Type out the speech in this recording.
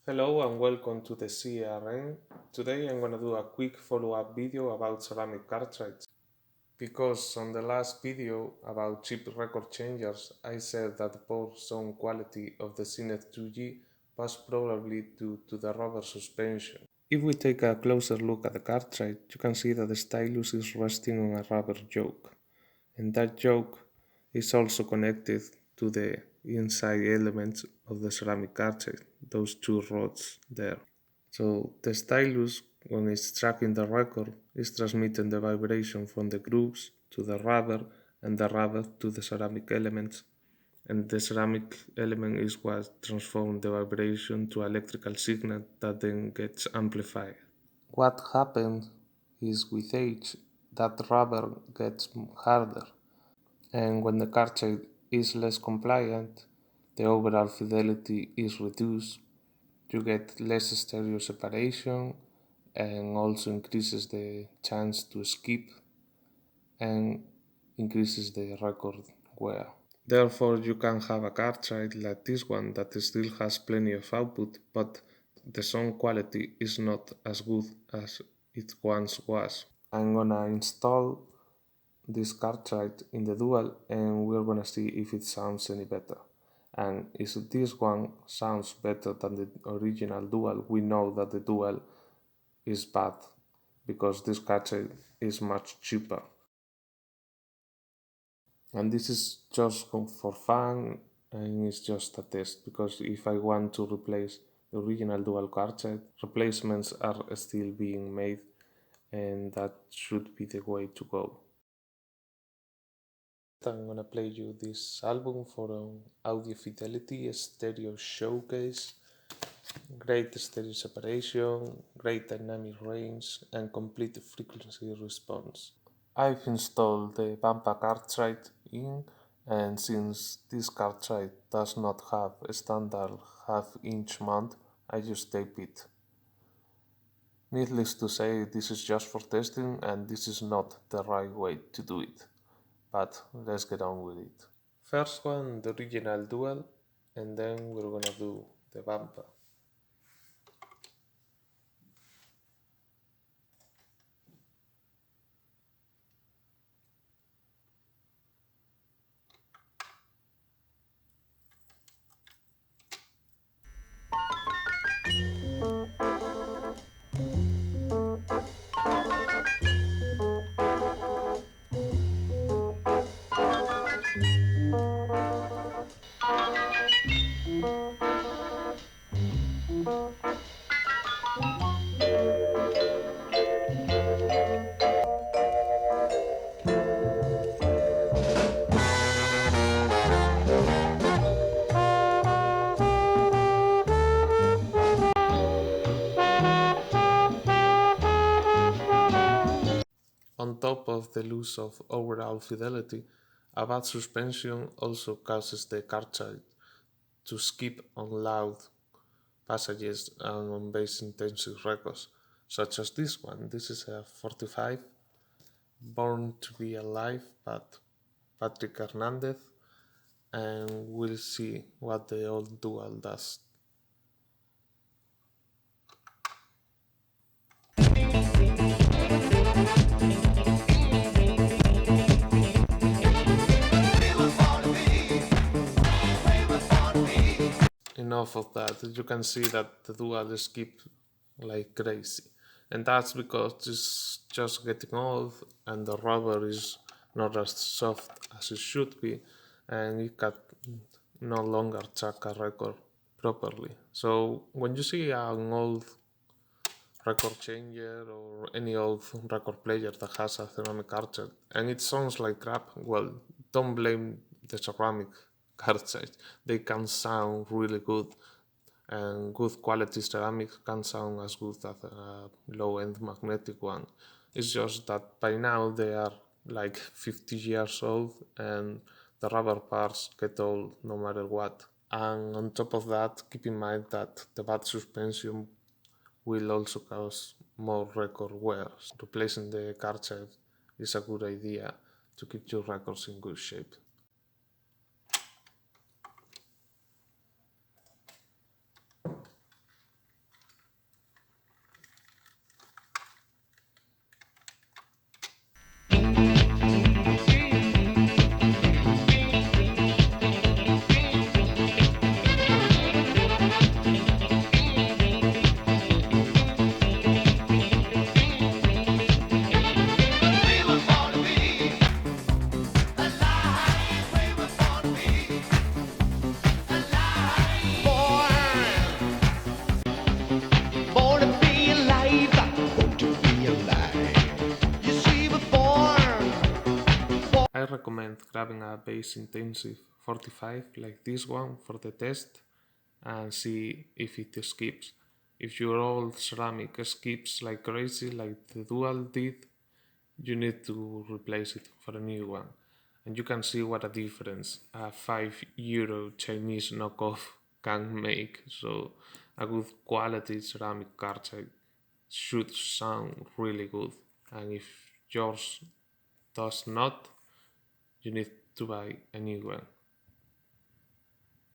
Hello and welcome to the CRN. Today I'm gonna do a quick follow-up video about ceramic cartridge. Because on the last video about chip record changers, I said that the poor sound quality of the Zenith 2G was probably due to the rubber suspension. If we take a closer look at the cartridge, you can see that the stylus is resting on a rubber yoke, and that yoke is also connected to the inside elements of the ceramic cartridge, those two rods there. So the stylus, when it's tracking the record, is transmitting the vibration from the grooves to the rubber and the rubber to the ceramic elements. And the ceramic element is what transforms the vibration to electrical signal that then gets amplified. What happens is with age, that rubber gets harder, and when the cartridge is less compliant, the overall fidelity is reduced. You get less stereo separation and also increases the chance to skip and increases the record wear. Therefore, you can have a cartridge like this one that still has plenty of output, but the sound quality is not as good as it once was. I'm gonna install this cartridge in the dual and we're gonna see if it sounds any better. And if this one sounds better than the original dual, we know that the dual is bad because this cartridge is much cheaper. And this is just for fun and it's just a test because if I want to replace the original dual cartridge, replacements are still being made and that should be the way to go. I'm gonna play you this album for audio fidelity, stereo showcase, great stereo separation, great dynamic range, and complete frequency response. I've installed the Banpa cartridge in, and since this cartridge does not have a standard half-inch mount, I just tape it. Needless to say, this is just for testing and this is not the right way to do it. But let's get on with it. First one, the original dual, and then we're gonna do the Banpa. On top of the loss of overall fidelity, a bad suspension also causes the cartridge to skip on loud passages and on bass intensive records, such as this one. This is a 45, Born to Be Alive, but Patrick Hernandez, and we'll see what the old dual does. Enough of that. You can see that the dual skip like crazy, and that's because it's just getting old and the rubber is not as soft as it should be, and it can no longer track a record properly. So when you see an old record changer or any old record player that has a ceramic cartridge and it sounds like crap, well, don't blame the ceramic cartridge. They can sound really good, and good quality ceramics can sound as good as a low-end magnetic one. It's just that by now they are like 50 years old and the rubber parts get old no matter what. And on top of that, keep in mind that the bad suspension will also cause more record wear. Replacing the cartridge is a good idea to keep your records in good shape. grabbing a base intensive 45 like this one for the test and see if it skips. If your old ceramic skips like crazy, like the dual did, you need to replace it for a new one. And you can see what a difference a €5 Chinese knockoff can make. So a good quality ceramic cartridge should sound really good. And if yours does not, you need to buy a new one.